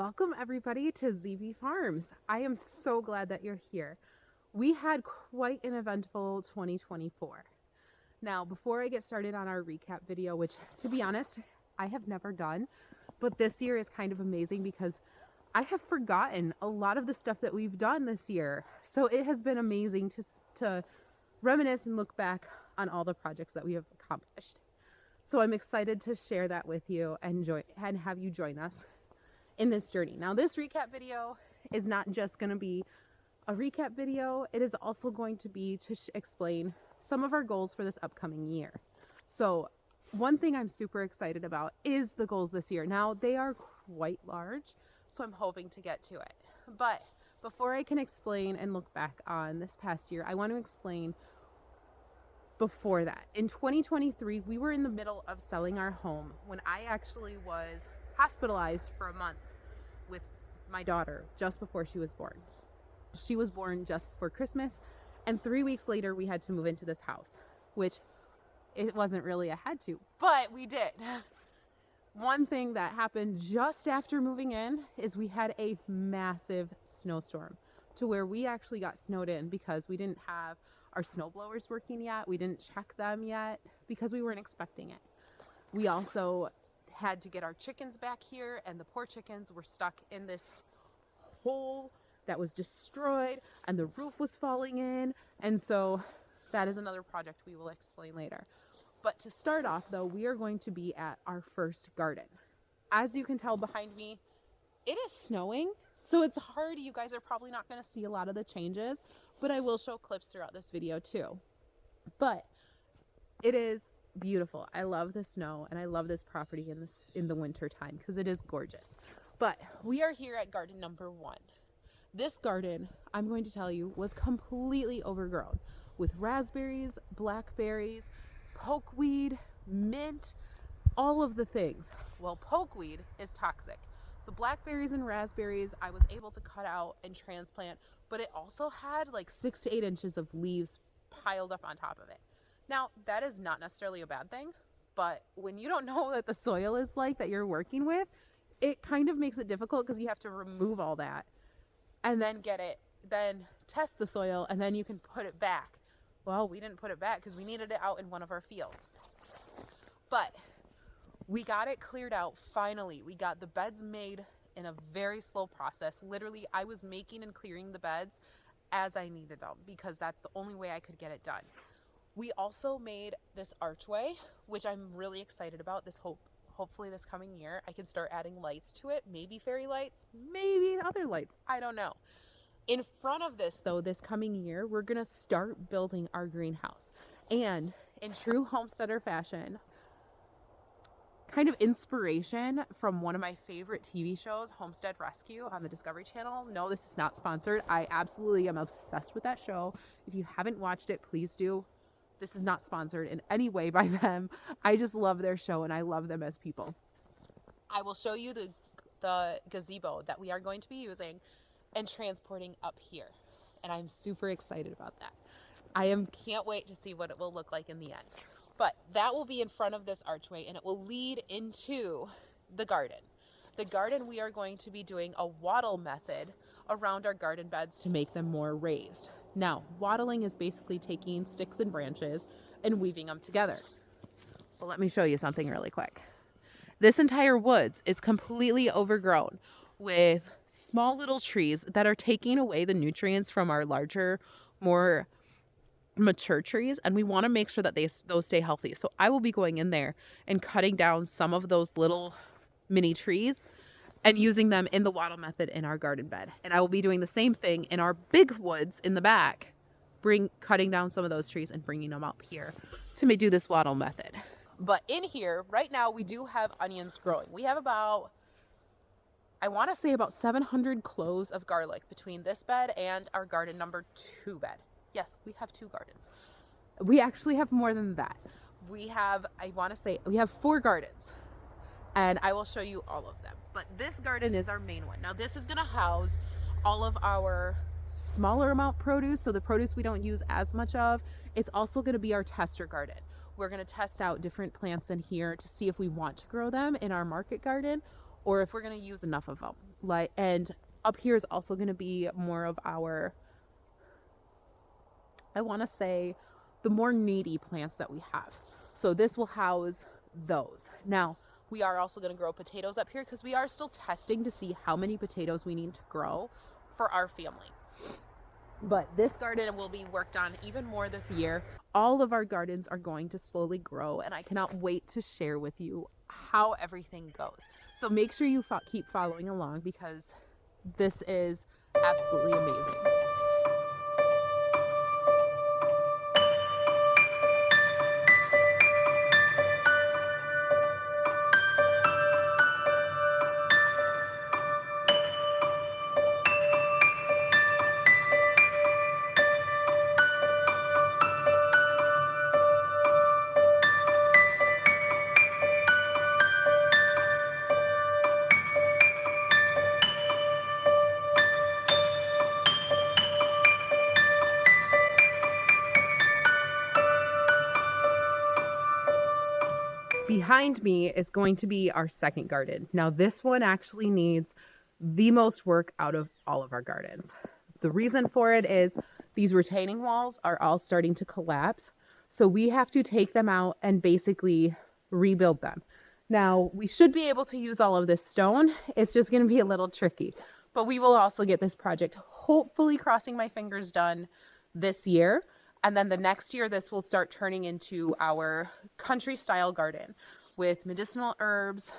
Welcome everybody to ZB Farms. I am so glad that you're here. We had quite an eventful 2024. Now, before I get started on our recap video, which to be honest, I have never done, but this year is kind of amazing because I have forgotten a lot of the stuff that we've done this year. So it has been amazing to reminisce and look back on all the projects that we have accomplished. So I'm excited to share that with you and have you join us in this journey. Now, this recap video is not just going to be a recap video, it is also going to be to explain some of our goals for this upcoming year. So one thing I'm super excited about is the goals this year. Now, they are quite large, so I'm hoping to get to it. But before I can explain and look back on this past year, I want to explain before that. In 2023, we were in the middle of selling our home when I actually was hospitalized for a month with my daughter just before she was born. She was born just before Christmas, and 3 weeks later we had to move into this house, which it wasn't really a had to, but we did. One thing that happened just after moving in is we had a massive snowstorm to where we actually got snowed in because we didn't have our snow blowers working yet. We didn't check them yet because we weren't expecting it. We also had to get our chickens back here, and the poor chickens were stuck in this hole that was destroyed, and the roof was falling in. And so that is another project we will explain later. But to start off though, we are going to be at our first garden. As you can tell behind me, it is snowing, so it's hard. You guys are probably not going to see a lot of the changes, but I will show clips throughout this video too. But it is beautiful. I love the snow, and I love this property in the winter time because it is gorgeous. But we are here at garden number 1. This garden, I'm going to tell you, was completely overgrown with raspberries, blackberries, pokeweed, mint, all of the things. Well, pokeweed is toxic. The blackberries and raspberries I was able to cut out and transplant, but it also had like 6 to 8 inches of leaves piled up on top of it. Now, that is not necessarily a bad thing, but when you don't know what the soil is like that you're working with, it kind of makes it difficult because you have to remove all that and then then test the soil, and then you can put it back. Well, we didn't put it back because we needed it out in one of our fields. But we got it cleared out finally. We got the beds made in a very slow process. Literally, I was making and clearing the beds as I needed them because that's the only way I could get it done. We also made this archway, which I'm really excited about. Hopefully this coming year, I can start adding lights to it. Maybe fairy lights, maybe other lights. I don't know. In front of this, though, this coming year, we're going to start building our greenhouse. And in true homesteader fashion, kind of inspiration from one of my favorite TV shows, Homestead Rescue on the Discovery Channel. No, this is not sponsored. I absolutely am obsessed with that show. If you haven't watched it, please do. This is not sponsored in any way by them. I just love their show, and I love them as people. I will show you the gazebo that we are going to be using and transporting up here. And I'm super excited about that. Can't wait to see what it will look like in the end. But that will be in front of this archway, and it will lead into the garden. The garden, we are going to be doing a wattle method around our garden beds to make them more raised. Now, wattling is basically taking sticks and branches and weaving them together. Well, let me show you something really quick. This entire woods is completely overgrown with small little trees that are taking away the nutrients from our larger, more mature trees, and we want to make sure that those stay healthy. So I will be going in there and cutting down some of those little mini trees and using them in the wattle method in our garden bed. And I will be doing the same thing in our big woods in the back, cutting down some of those trees and bringing them up here to do this wattle method. But in here right now, we do have onions growing. We have about 700 cloves of garlic between this bed and our garden number 2 bed. Yes, we have 2 gardens. We actually have more than that. We have 4 gardens, and I will show you all of them. But this garden is our main one. Now, this is going to house all of our smaller amount produce, so the produce we don't use as much of. It's also going to be our tester garden. We're going to test out different plants in here to see if we want to grow them in our market garden or if we're going to use enough of them. Like, and up here is also going to be more of our, I want to say, the more needy plants that we have. So this will house those. Now, we are also going to grow potatoes up here because we are still testing to see how many potatoes we need to grow for our family. But this garden will be worked on even more this year. All of our gardens are going to slowly grow, and I cannot wait to share with you how everything goes. So make sure you keep following along because this is absolutely amazing. Behind me is going to be our second garden. Now, this one actually needs the most work out of all of our gardens. The reason for it is these retaining walls are all starting to collapse. So we have to take them out and basically rebuild them. Now, we should be able to use all of this stone. It's just going to be a little tricky. But we will also get this project, hopefully crossing my fingers, done this year. And then the next year, this will start turning into our country style garden with medicinal herbs,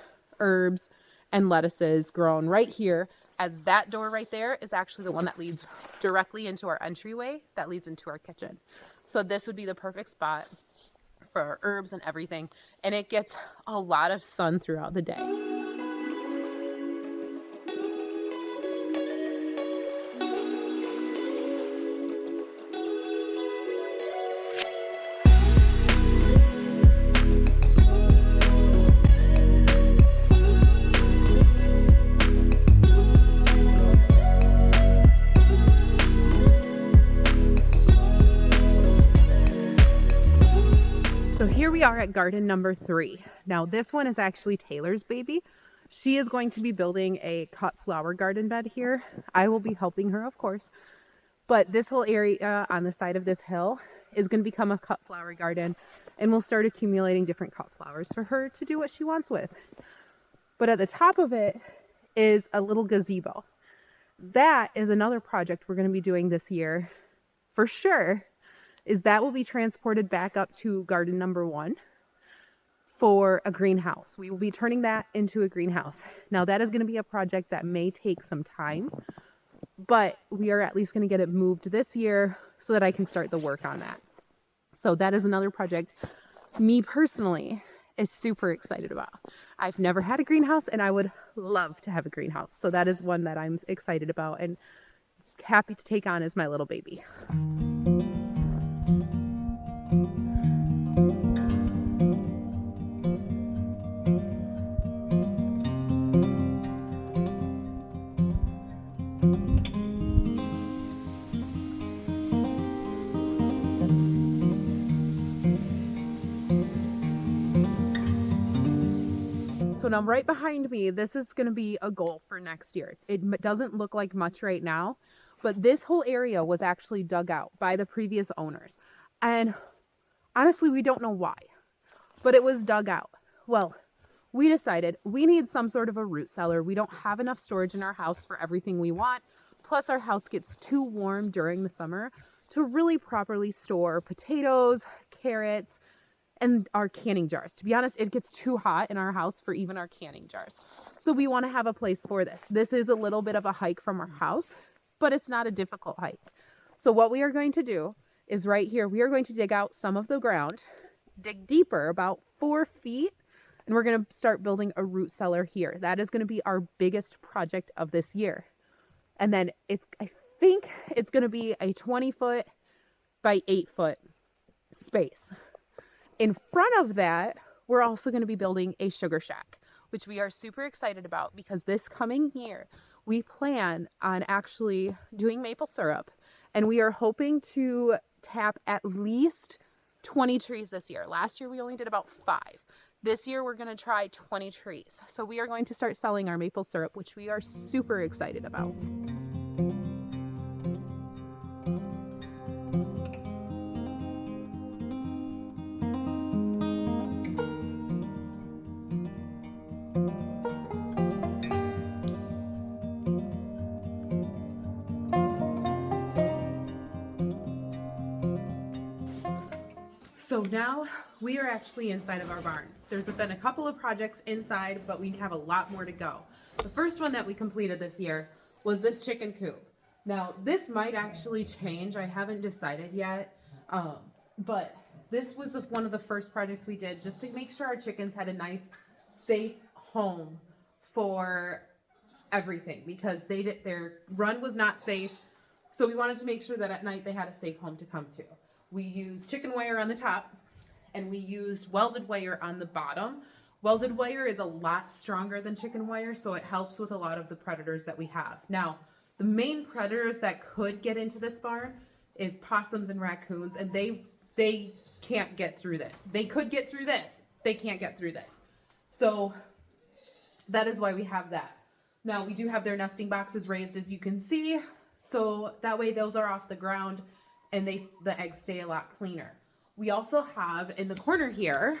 and lettuces grown right here, as that door right there is actually the one that leads directly into our entryway that leads into our kitchen. So this would be the perfect spot for our herbs and everything. And it gets a lot of sun throughout the day. So here we are at garden number 3. Now this one is actually Taylor's baby. She is going to be building a cut flower garden bed here. I will be helping her, of course. But this whole area on the side of this hill is going to become a cut flower garden, and we'll start accumulating different cut flowers for her to do what she wants with. But at the top of it is a little gazebo. That is another project we're going to be doing this year for sure. Is that will be transported back up to garden number 1 for a greenhouse. We will be turning that into a greenhouse. Now that is going to be a project that may take some time, but we are at least going to get it moved this year so that I can start the work on that. So that is another project me personally is super excited about. I've never had a greenhouse and I would love to have a greenhouse. So that is one that I'm excited about and happy to take on as my little baby. So now right behind me, this is going to be a goal for next year. It doesn't look like much right now, but this whole area was actually dug out by the previous owners. And honestly, we don't know why, but it was dug out. Well, we decided we need some sort of a root cellar. We don't have enough storage in our house for everything we want. Plus our house gets too warm during the summer to really properly store potatoes, carrots, and our canning jars. To be honest, it gets too hot in our house for even our canning jars. So we want to have a place for this. This is a little bit of a hike from our house, but it's not a difficult hike. So what we are going to do is right here, we are going to dig out some of the ground, dig deeper about 4 feet, and we're going to start building a root cellar here. That is going to be our biggest project of this year. And then I think it's going to be a 20-foot by 8-foot space. In front of that, we're also going to be building a sugar shack, which we are super excited about because this coming year, we plan on actually doing maple syrup, and we are hoping to tap at least 20 trees this year. Last year, we only did about 5. This year we're going to try 20 trees. So we are going to start selling our maple syrup, which we are super excited about. So now we are actually inside of our barn. There's been a couple of projects inside, but we have a lot more to go. The first one that we completed this year was this chicken coop. Now this might actually change. I haven't decided yet, but this was one of the first projects we did just to make sure our chickens had a nice, safe home for everything, because their run was not safe. So we wanted to make sure that at night they had a safe home to come to. We used chicken wire on the top, and we used welded wire on the bottom. Welded wire is a lot stronger than chicken wire, so it helps with a lot of the predators that we have. Now, the main predators that could get into this barn is possums and raccoons, and they can't get through this. They could get through this. They can't get through this. So that is why we have that. Now, we do have their nesting boxes raised, as you can see, so that way those are off the ground and the eggs stay a lot cleaner. We also have in the corner here,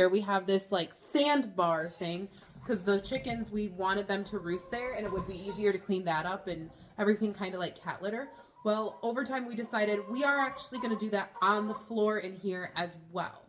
we have this like sandbar thing, because the chickens, we wanted them to roost there and it would be easier to clean that up and everything kind of like cat litter. Well, over time we decided we are actually going to do that on the floor in here as well.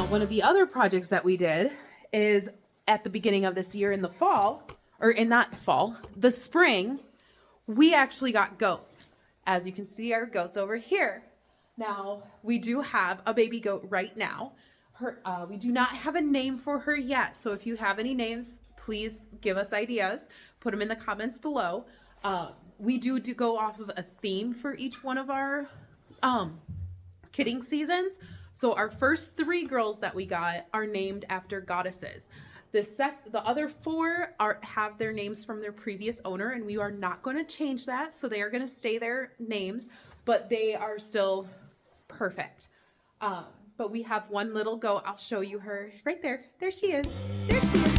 One of the other projects that we did is at the beginning of this year in the fall, or in not fall, the spring, we actually got goats. As you can see, our goats over here. Now, we do have a baby goat right now. We do not have a name for her yet. So if you have any names, please give us ideas. Put them in the comments below. We do go off of a theme for each one of our kidding seasons. So our first 3 girls that we got are named after goddesses. The other 4 have their names from their previous owner, and we are not going to change that. So they are going to stay their names, but they are still perfect. But we have one little goat. I'll show you her right there. There she is. There she is.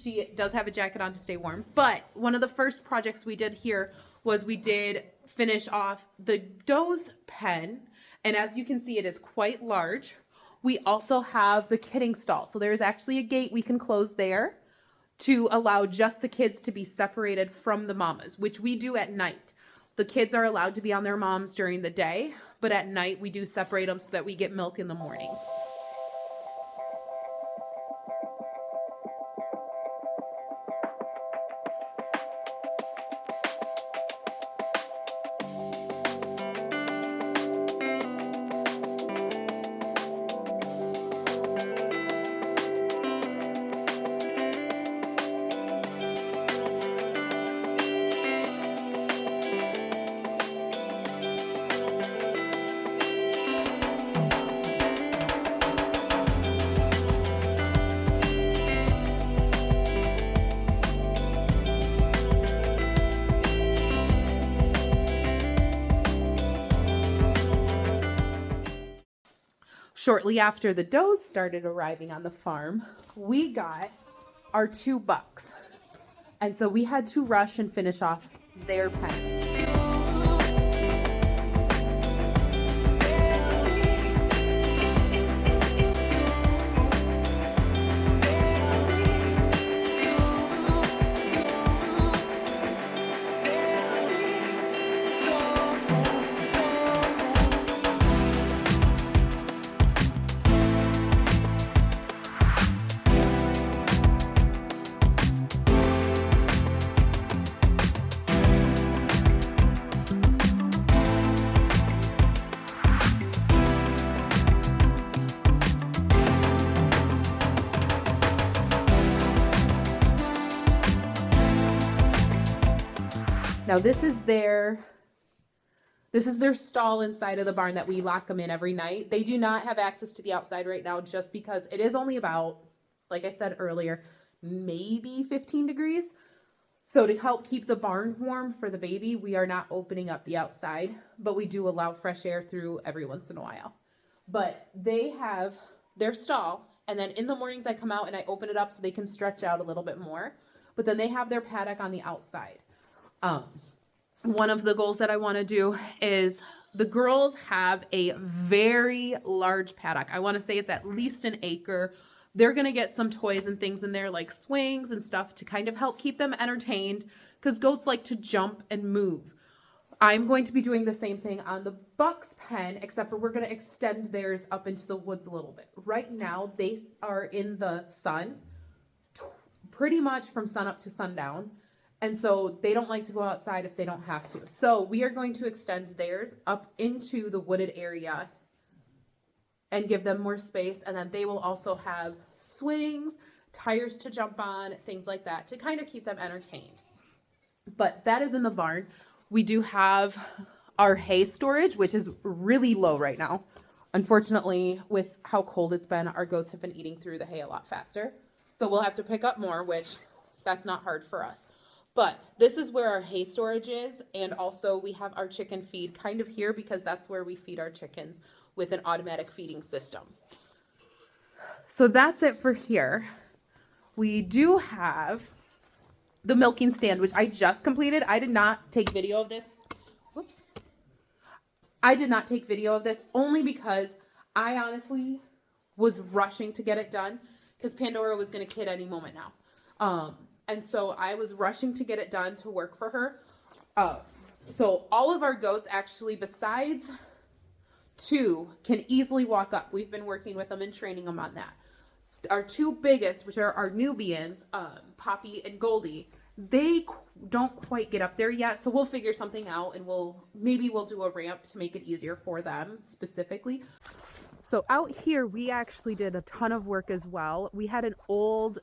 She does have a jacket on to stay warm, but one of the first projects we did here was we did finish off the doe's pen, and as you can see, it is quite large. We also have the kidding stall, so there is actually a gate we can close there to allow just the kids to be separated from the mamas, which we do at night. The kids are allowed to be on their moms during the day, but at night we do separate them so that we get milk in the morning. Shortly after the does started arriving on the farm, we got our 2 bucks. And so we had to rush and finish off their pen. Now this is their stall inside of the barn that we lock them in every night. They do not have access to the outside right now just because it is only about, like I said earlier, maybe 15 degrees. So to help keep the barn warm for the baby, we are not opening up the outside, but we do allow fresh air through every once in a while. But they have their stall, and then in the mornings I come out and I open it up so they can stretch out a little bit more. But then they have their paddock on the outside. One of the goals that I want to do is the girls have a very large paddock. I want to say it's at least an acre. They're going to get some toys and things in there like swings and stuff to kind of help keep them entertained because goats like to jump and move. I'm going to be doing the same thing on the bucks pen, except for we're going to extend theirs up into the woods a little bit. Right now, they are in the sun pretty much from sunup to sundown. And so they don't like to go outside if they don't have to. So we are going to extend theirs up into the wooded area and give them more space. And then they will also have swings, tires to jump on, things like that to kind of keep them entertained. But that is in the barn. We do have our hay storage, which is really low right now. Unfortunately, with how cold it's been, our goats have been eating through the hay a lot faster. So we'll have to pick up more, which that's not hard for us. But this is where our hay storage is, and also we have our chicken feed kind of here because that's where we feed our chickens with an automatic feeding system. So that's it for here. We do have the milking stand, which I just completed. I did not take video of this. Whoops. I did not take video of this only because I honestly was rushing to get it done because Pandora was going to kid any moment now. And so I was rushing to get it done to work for her. So all of our goats actually, besides 2, can easily walk up. We've been working with them and training them on that. Our 2 biggest, which are our Nubians, Poppy and Goldie, they don't quite get up there yet. So we'll figure something out and maybe we'll do a ramp to make it easier for them specifically. So out here, we actually did a ton of work as well. We had an old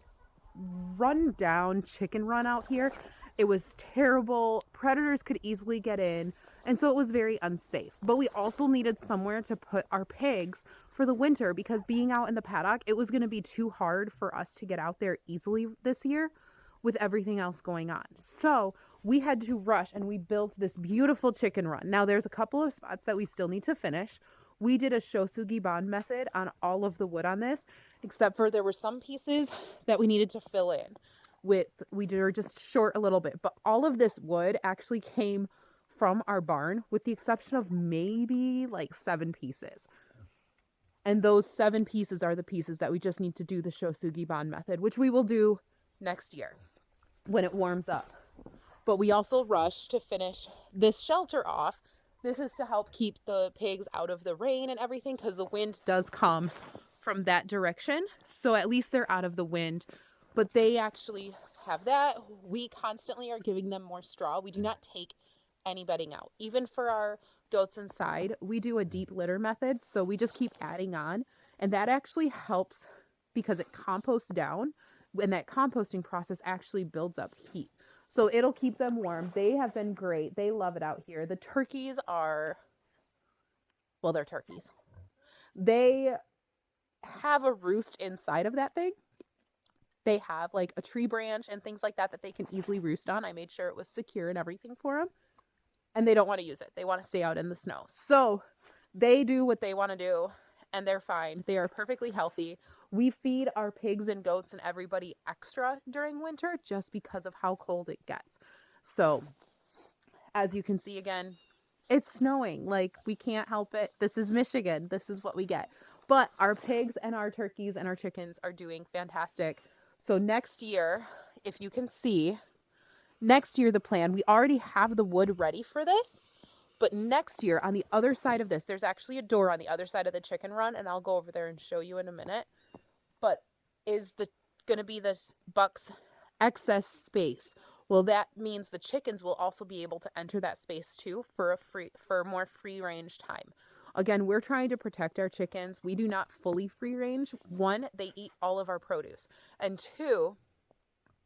run-down chicken run out here. It was terrible. Predators could easily get in, and so it was very unsafe. But we also needed somewhere to put our pigs for the winter because being out in the paddock, it was going to be too hard for us to get out there easily this year with everything else going on. So we had to rush and we built this beautiful chicken run. Now there's a couple of spots that we still need to finish. We did a shosugi bond method on all of the wood on this, except for there were some pieces that we needed to fill in with, we were just short a little bit, but all of this wood actually came from our barn with the exception of maybe like 7 pieces. And those 7 pieces are the pieces that we just need to do the shosugi bond method, which we will do next year when it warms up. But we also rushed to finish this shelter off. This is to help keep the pigs out of the rain and everything because the wind does come from that direction. So at least they're out of the wind. But they actually have that. We constantly are giving them more straw. We do not take any bedding out. Even for our goats inside, we do a deep litter method. So we just keep adding on. And that actually helps because it composts down. And that composting process actually builds up heat. So it'll keep them warm. They have been great. They love it out here. The turkeys are, well, they're turkeys. They have a roost inside of that thing. They have like a tree branch and things like that that they can easily roost on. I made sure it was secure and everything for them. And they don't want to use it. They want to stay out in the snow. So they do what they want to do. and they're fine. They are perfectly healthy. We feed our pigs and goats and everybody extra during winter just because of how cold it gets. So as you can see, again, it's snowing. Like, we can't help it. This is Michigan. This is what we get. But our pigs and our turkeys and our chickens are doing fantastic. So next year, if you can see, next year the plan, we already have the wood ready for this. But next year, on the other side of this, there's actually a door on the other side of the chicken run, and I'll go over there and show you in a minute. But is going to be this buck's excess space. Well, that means the chickens will also be able to enter that space too for more free range time. Again, we're trying to protect our chickens. We do not fully free range. One, they eat all of our produce. And two,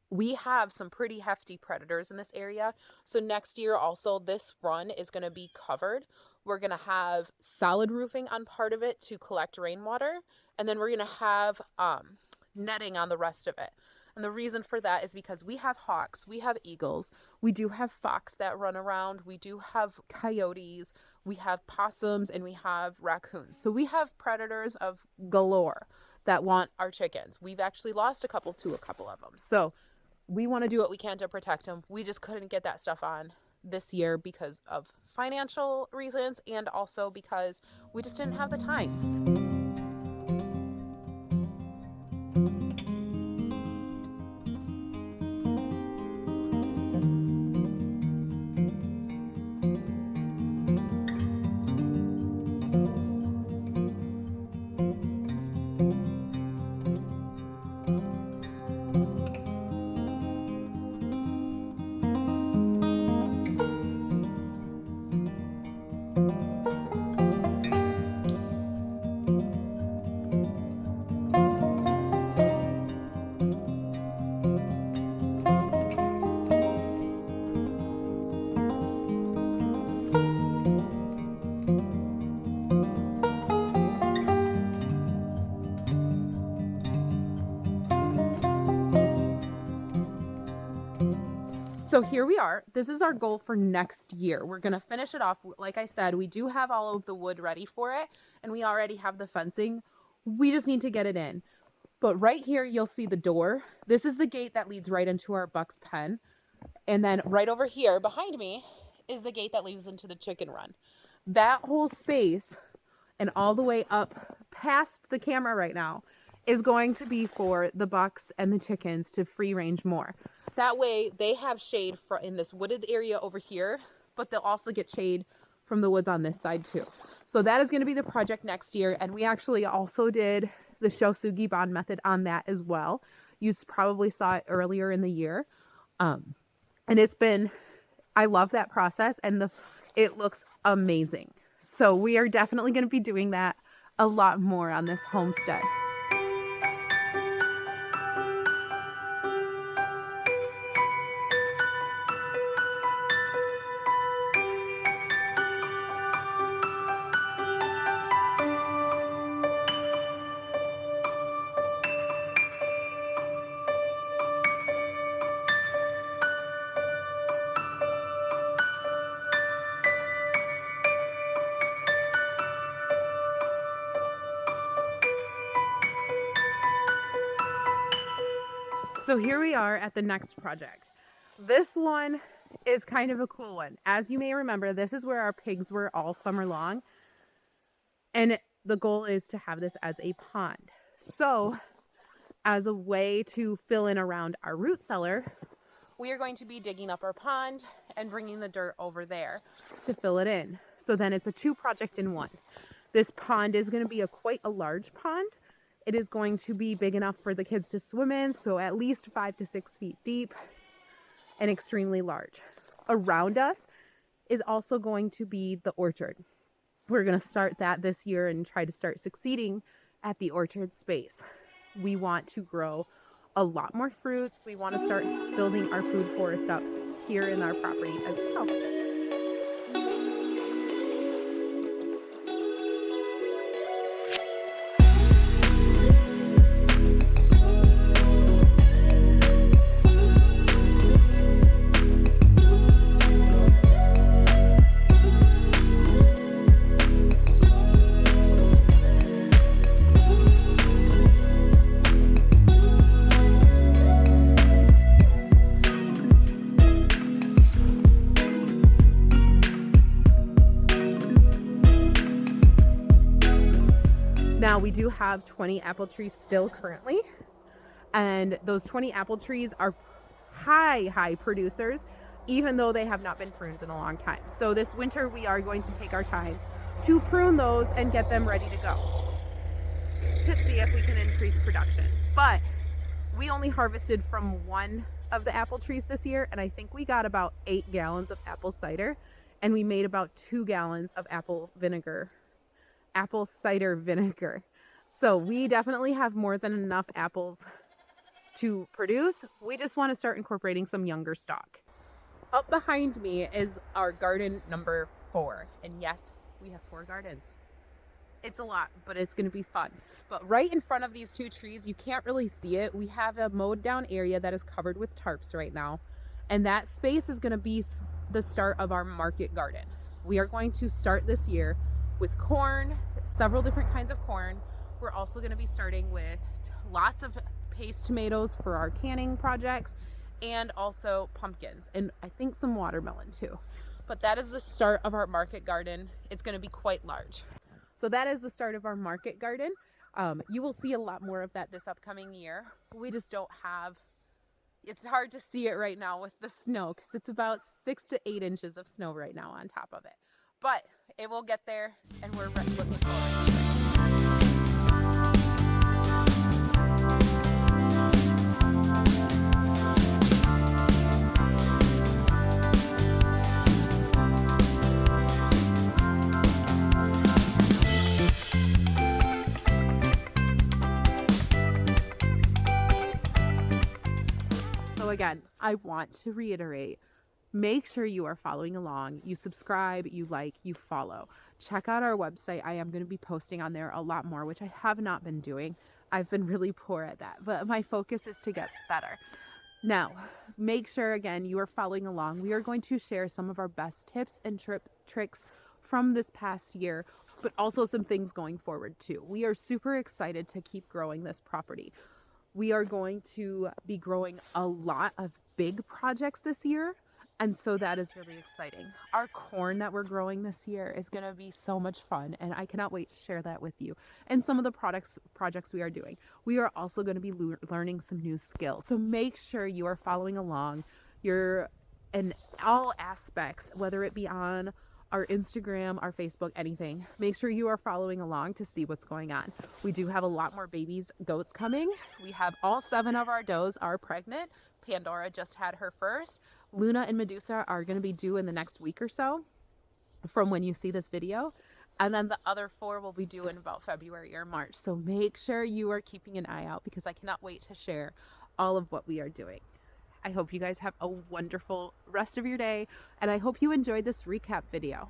we have some pretty hefty predators in this area. So next year also, this run is going to be covered. We're going to have solid roofing on part of it to collect rainwater. And then we're going to have netting on the rest of it. And the reason for that is because we have hawks, we have eagles, we do have fox that run around, we do have coyotes, we have possums, and we have raccoons. So we have predators of galore that want our chickens. We've actually lost a couple of them. So we want to do what we can to protect them. We just couldn't get that stuff on this year because of financial reasons and also because we just didn't have the time. So here we are. This is our goal for next year. We're going to finish it off. Like I said, we do have all of the wood ready for it, and we already have the fencing. We just need to get it in. But right here, you'll see the door. This is the gate that leads right into our buck's pen. And then right over here behind me is the gate that leads into the chicken run. That whole space and all the way up past the camera right now is going to be for the bucks and the chickens to free range more. That way they have shade in this wooded area over here, but they'll also get shade from the woods on this side too. So that is going to be the project next year. And we actually also did the Shosugi bond method on that as well. You probably saw it earlier in the year. And I love that process, and it looks amazing. So we are definitely going to be doing that a lot more on this homestead. So here we are at the next project. This one is kind of a cool one. As you may remember, this is where our pigs were all summer long. And the goal is to have this as a pond. So as a way to fill in around our root cellar, we are going to be digging up our pond and bringing the dirt over there to fill it in. So then it's a 2 project in 1. This pond is going to be quite a large pond. It is going to be big enough for the kids to swim in, so at least 5 to 6 feet deep and extremely large. Around us is also going to be the orchard. We're going to start that this year and try to start succeeding at the orchard space. We want to grow a lot more fruits. We want to start building our food forest up here in our property as well. Now we do have 20 apple trees still currently, and those 20 apple trees are high producers, even though they have not been pruned in a long time. So this winter we are going to take our time to prune those and get them ready to go to see if we can increase production. But we only harvested from one of the apple trees this year, and I think we got about 8 gallons of apple cider, and we made about 2 gallons of apple cider vinegar. So we definitely have more than enough apples to produce. We just want to start incorporating some younger stock. Up behind me is our garden number 4. And yes, we have 4 gardens. It's a lot, but it's going to be fun. But right in front of these 2 trees, you can't really see it. We have a mowed down area that is covered with tarps right now. And that space is going to be the start of our market garden. We are going to start this year with corn, several different kinds of corn. We're also going to be starting with lots of paste tomatoes for our canning projects, and also pumpkins, and I think some watermelon too. But that is the start of our market garden. It's going to be quite large. So that is the start of our market garden. You will see a lot more of that this upcoming year. We just don't have, it's hard to see it right now with the snow because it's about 6 to 8 inches of snow right now on top of it. But it will get there, and we're looking forward to it. So again, I want to reiterate, make sure you are following along, you subscribe, you like, you follow. Check out our website. I am going to be posting on there a lot more, which I have not been doing. I've been really poor at that, but my focus is to get better. Now, make sure again, you are following along. We are going to share some of our best tips and tricks from this past year, but also some things going forward too. We are super excited to keep growing this property. We are going to be growing a lot of big projects this year, and so that is really exciting. Our corn that we're growing this year is going to be so much fun, and I cannot wait to share that with you. And some of the projects we are doing. We are also going to be learning some new skills. So make sure you are following along. You're in all aspects, whether it be on our Instagram, our Facebook, anything. Make sure you are following along to see what's going on. We do have a lot more goats coming. We have all 7 of our does are pregnant. Pandora just had her first. Luna and Medusa are going to be due in the next week or so from when you see this video. And then the other 4 will be due in about February or March. So make sure you are keeping an eye out because I cannot wait to share all of what we are doing. I hope you guys have a wonderful rest of your day, and I hope you enjoyed this recap video.